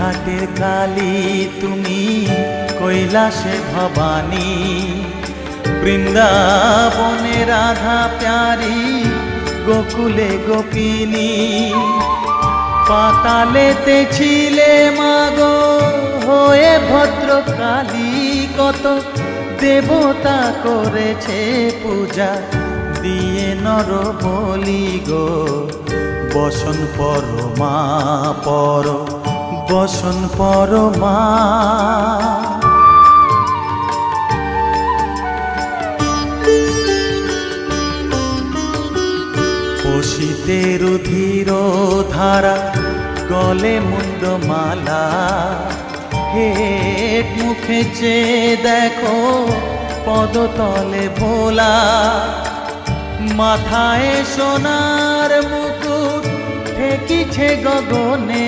ঘাটের কালী তুমি কৈলাসে ভবানী, বৃন্দাবনে রাধা প্যারি, গোকুলে গোপিনী। পাতালেতে ছিলে মাগো হয়ে ভদ্রকালী, কত দেবতা করেছে পূজা দিয়ে নর বলি গো। বসন পরমা পর, বসন পরমা। পশিতে রুধির ধারা, গলে মুন্ডমালা, হেট মুখে চেয়ে দেখো পদতলে ভোলা। মাথায় সোনার মুকুট ঠেকিছে গগনে,